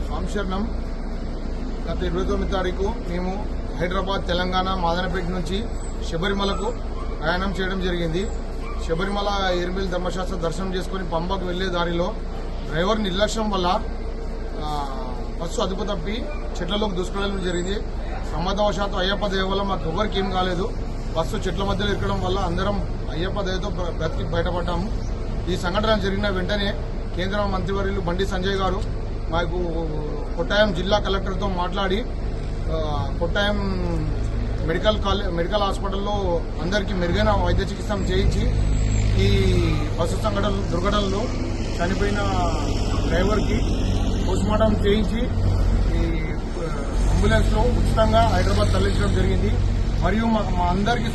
సంశరణం గత 29 తారీఖు మేము హైదరాబాద్ తెలంగాణ మాదనపేట నుంచి శబరిమలకు ప్రయాణం చేయడం జరిగింది. శబరిమల ఎరుమేలి ధర్మశాస్త్ర దర్శనం చేసుకుని పంబకు వెళ్లే దారిలో డ్రైవర్ నిర్లక్ష్యం వల్ల బస్సు అదుపు తప్పి చెట్లలోకి దూసుకెళ్లడం జరిగింది. ప్రమాదవశాత్తు అయ్యప్ప దయ వల్ల మాకు ఎవరికి ఏం కాలేదు. బస్సు చెట్ల మధ్యలో ఇరకడం వల్ల అందరం అయ్యప్ప దయతో బ్రతికి బయటపడ్డాము. ఈ సంఘటన జరిగిన వెంటనే కేంద్ర మంత్రివర్యులు బండి సంజయ్ గారు మాకు కొట్టాయం జిల్లా కలెక్టర్తో మాట్లాడి కొట్టాయం మెడికల్ హాస్పిటల్లో అందరికీ మెరుగైన వైద్య చికిత్స చేయించి ఈ బస్సు దుర్ఘటనలో చనిపోయిన డ్రైవర్కి పోస్ట్మార్టం చేయించి ఈ అంబులెన్స్లో ఉచితంగా హైదరాబాద్ తరలించడం జరిగింది. మరియు మా అందరికీ